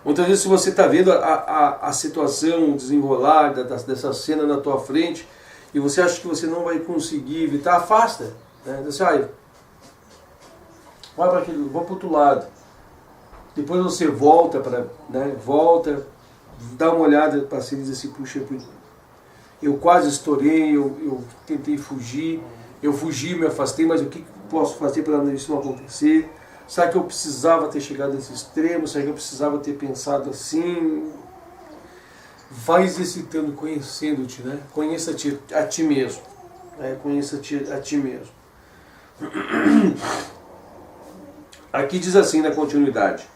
Muitas vezes, se você está vendo a situação desenrolar dessa cena na tua frente e você acha que você não vai conseguir evitar, afasta, né? Diz assim, vai para o outro lado. Depois você volta, dá uma olhada para si e diz assim, puxa, eu quase estourei, eu tentei fugir, eu fugi, me afastei, mas o que posso fazer para isso não acontecer? Será que eu precisava ter chegado a esse extremo? Será que eu precisava ter pensado assim? Vai exercitando, conhecendo-te, né? Conheça-te a ti mesmo. Conheça-te a ti mesmo. Aqui diz assim na continuidade.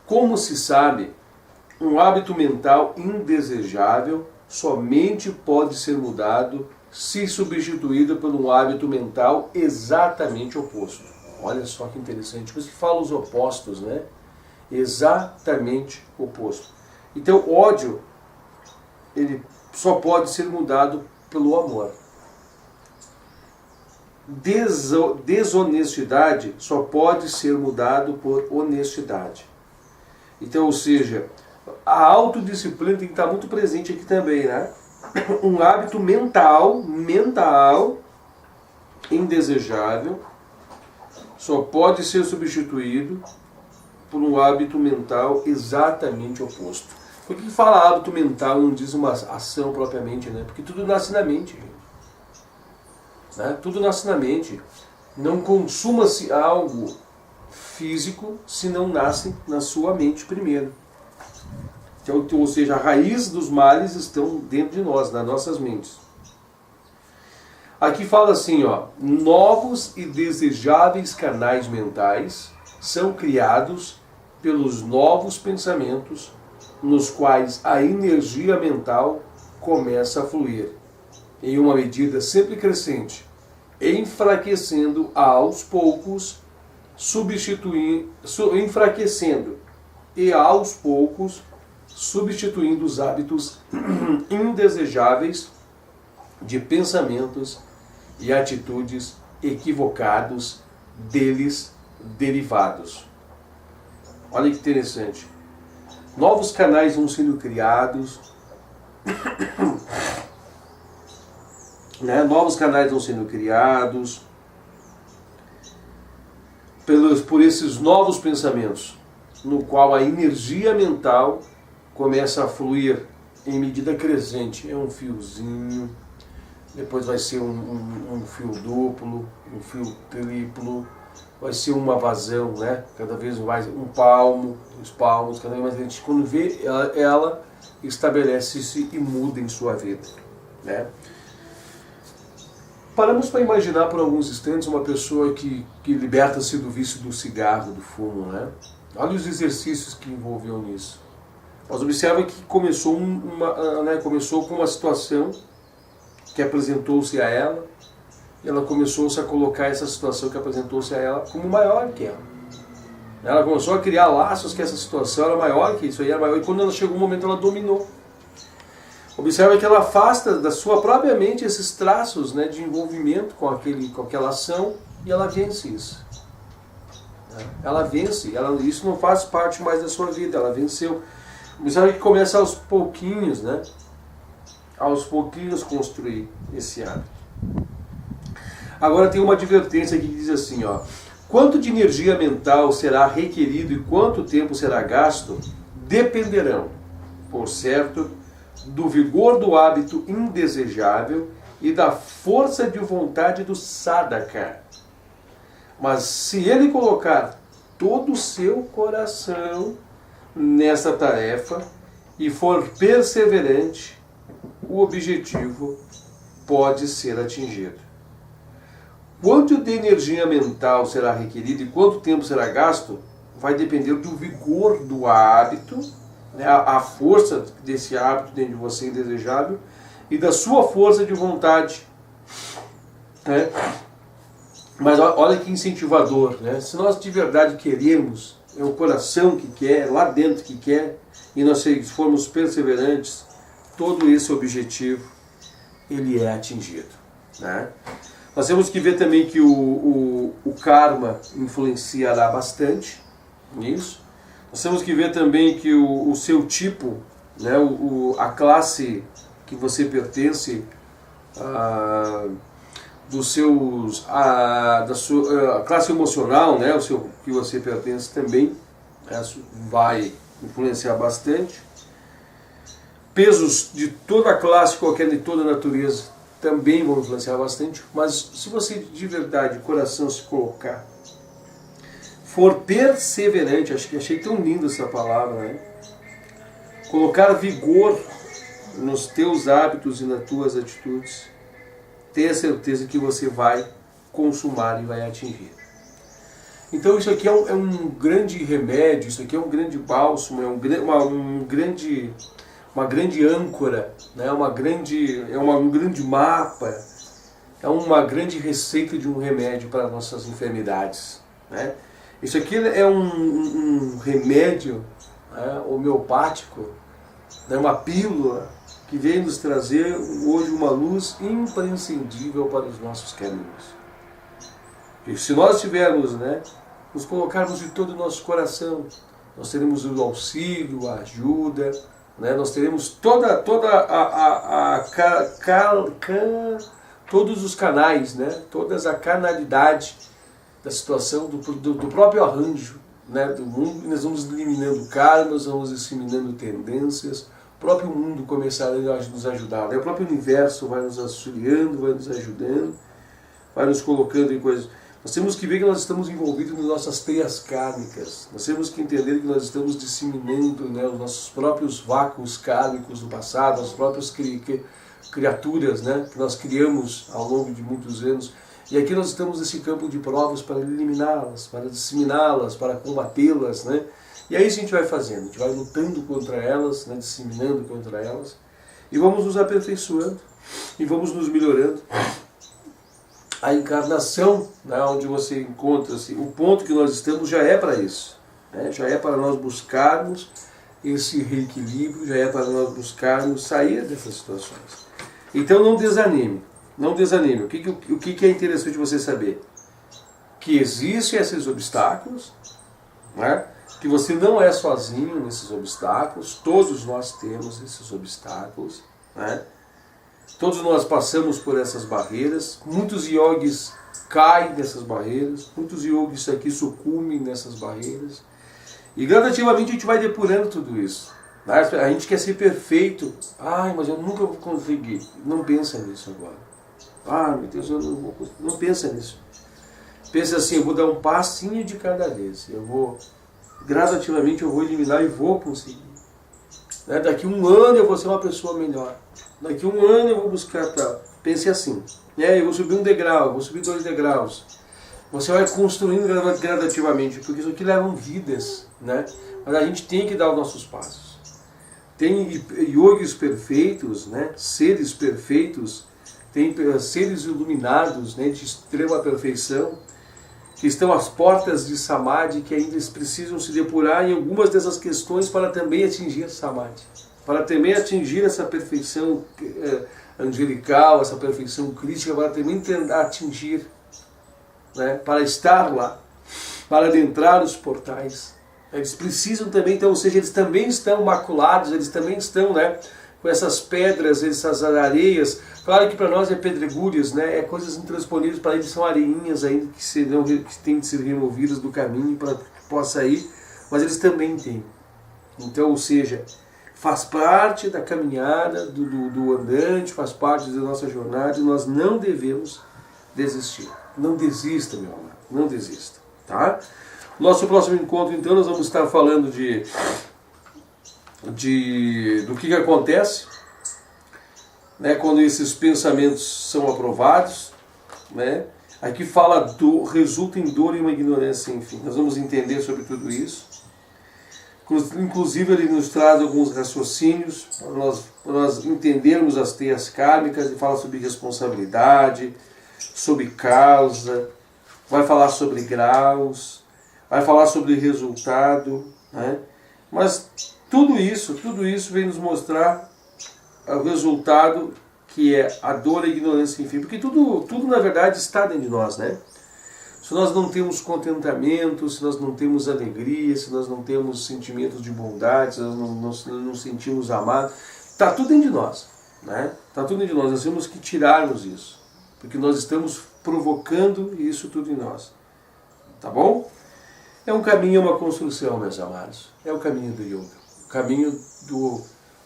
Como se sabe, um hábito mental indesejável somente pode ser mudado se substituído por um hábito mental exatamente oposto. Olha só que interessante, por isso que fala os opostos, né? Exatamente oposto. Então, o ódio, ele só pode ser mudado pelo amor. Desonestidade só pode ser mudado por honestidade. Então, ou seja, a autodisciplina tem que estar muito presente aqui também, né? Um hábito mental indesejável só pode ser substituído por um hábito mental exatamente oposto. Por que fala hábito mental e não diz uma ação propriamente, né? Porque tudo nasce na mente, gente. Né? Tudo nasce na mente. Não consuma-se algo físico se não nasce na sua mente primeiro. Então, ou seja, a raiz dos males estão dentro de nós, nas nossas mentes. Aqui fala assim, novos e desejáveis canais mentais são criados pelos novos pensamentos nos quais a energia mental começa a fluir, em uma medida sempre crescente, enfraquecendo aos poucos, substituindo os hábitos indesejáveis de pensamentos e atitudes equivocados deles derivados. Olha que interessante. Novos canais vão sendo criados, né? Novos canais vão sendo criados por esses novos pensamentos, no qual a energia mental começa a fluir em medida crescente. É um fiozinho, depois vai ser um fio duplo, um fio triplo, vai ser uma vazão, né? Cada vez mais, um palmo, 2 palmos, cada vez mais a gente, quando vê, ela estabelece-se e muda em sua vida, né? Paramos para imaginar por alguns instantes uma pessoa que liberta-se do vício do cigarro, do fumo, né? Olha os exercícios que envolviam nisso. Nós observamos que começou com uma situação que apresentou-se a ela, e ela começou-se a colocar essa situação que apresentou-se a ela como maior que ela. Ela começou a criar laços que essa situação era maior que isso aí, era maior, e quando ela chegou um momento ela dominou. Observa que ela afasta da sua própria mente esses traços, né, de envolvimento com aquela ação, e ela vence isso. Ela vence, isso não faz parte mais da sua vida, ela venceu. Observa que começa aos pouquinhos, né? Aos pouquinhos construir esse hábito. Agora tem uma advertência que diz assim, ó: quanto de energia mental será requerido e quanto tempo será gasto, dependerão, por certo, do vigor do hábito indesejável e da força de vontade do sadhaka. Mas se ele colocar todo o seu coração nessa tarefa e for perseverante, o objetivo pode ser atingido. Quanto de energia mental será requerido e quanto tempo será gasto vai depender do vigor do hábito, né, a força desse hábito dentro de você indesejável e da sua força de vontade. Né? Mas olha que incentivador, né? Se nós de verdade queremos, é o coração que quer, lá dentro que quer, e nós formos perseverantes, todo esse objetivo, ele é atingido. Né? Nós temos que ver também que o karma influenciará bastante nisso. Nós temos que ver também que o seu tipo, né, a classe que você pertence, a classe emocional, né, que você pertence também, vai influenciar bastante. Pesos de toda a classe, qualquer de toda a natureza, também vão influenciar bastante. Mas se você de verdade, de coração, se colocar, for perseverante, achei tão linda essa palavra, né? Colocar vigor nos teus hábitos e nas tuas atitudes, tenha certeza que você vai consumar e vai atingir. Então isso aqui é um grande remédio, isso aqui é um grande bálsamo, é uma grande âncora, né? Um grande mapa, é uma grande receita de um remédio para nossas enfermidades. Né? Isso aqui é um remédio, né, homeopático, né, uma pílula que vem nos trazer hoje uma luz imprescindível para os nossos caminhos. E se nós tivermos, né, nos colocarmos de todo o nosso coração, nós teremos o auxílio, a ajuda, né, nós teremos todos os canais, né, toda a canalidade da situação, do próprio arranjo, né, do mundo, e nós vamos eliminando karmas, vamos disseminando tendências, o próprio mundo começará a nos ajudar, né? O próprio universo vai nos auxiliando, vai nos ajudando, vai nos colocando em coisas. Nós temos que ver que nós estamos envolvidos nas nossas teias kármicas, nós temos que entender que nós estamos disseminando, né, os nossos próprios vácuos kármicos do passado, as próprias criaturas, né, que nós criamos ao longo de muitos anos. E aqui nós estamos nesse campo de provas para eliminá-las, para disseminá-las, para combatê-las, né? E aí a gente vai fazendo, a gente vai lutando contra elas, né? Disseminando contra elas, e vamos nos aperfeiçoando, e vamos nos melhorando. A encarnação, né, onde você encontra-se, o ponto que nós estamos já é para isso, né? Já é para nós buscarmos esse reequilíbrio, já é para nós buscarmos sair dessas situações. Então não desanime. Não desanime. O que é interessante você saber? Que existem esses obstáculos, né? Que você não é sozinho nesses obstáculos, todos nós temos esses obstáculos, né? Todos nós passamos por essas barreiras, muitos yogis caem nessas barreiras, muitos yogis aqui sucumbem nessas barreiras, e gradativamente a gente vai depurando tudo isso. A gente quer ser perfeito, mas eu nunca vou conseguir. Não pensa nisso agora. Meu Deus, eu não vou conseguir. Não pensa nisso. Pensa assim, eu vou dar um passinho de cada vez. Gradativamente eu vou eliminar e vou conseguir. Daqui um ano eu vou ser uma pessoa melhor. Daqui um ano eu vou buscar tal. Pense assim, eu vou subir um degrau, eu vou subir 2 degraus. Você vai construindo gradativamente, porque isso aqui leva vidas, né? Mas a gente tem que dar os nossos passos. Tem yogis perfeitos, né? Seres perfeitos, tem seres iluminados, né? De extrema perfeição, que estão às portas de Samadhi, que ainda precisam se depurar em algumas dessas questões para também atingir Samadhi, para também atingir essa perfeição angelical, essa perfeição crítica, para também tentar atingir, né, para estar lá, para adentrar os portais. Eles precisam também, então, ou seja, eles também estão maculados, eles também estão, né, com essas pedras, essas areias. Claro que para nós é pedregulhos, né, é coisas intransponíveis, para eles são areinhas ainda que têm de ser removidas do caminho para que possa ir, mas eles também têm. Então, ou seja, faz parte da caminhada do andante, faz parte da nossa jornada, e nós não devemos desistir. Não desista, meu amado, não desista, tá? Nosso próximo encontro, então, nós vamos estar falando do que acontece, né, quando esses pensamentos são aprovados, né? Aqui fala resulta em dor e uma ignorância, enfim. Nós vamos entender sobre tudo isso. Inclusive ele nos traz alguns raciocínios para nós entendermos as teias kármicas, e fala sobre responsabilidade, sobre causa, vai falar sobre graus, vai falar sobre resultado, né? Mas tudo isso vem nos mostrar o resultado, que é a dor e a ignorância, enfim, porque tudo na verdade está dentro de nós, né? Se nós não temos contentamento, se nós não temos alegria, se nós não temos sentimentos de bondade, se nós não nos sentimos amados, está tudo dentro de nós, né? Está tudo dentro de nós, nós temos que tirarmos isso, porque nós estamos provocando isso tudo em nós, tá bom? É um caminho, é uma construção, meus amados, é o caminho do yoga, o caminho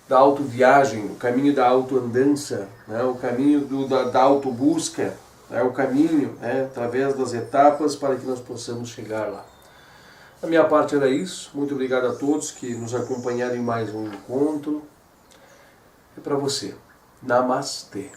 da autoviagem, o caminho da autoandança, né? O caminho da autobusca, é o caminho, né, através das etapas para que nós possamos chegar lá. A minha parte era isso. Muito obrigado a todos que nos acompanharam em mais um encontro. É para você. Namastê.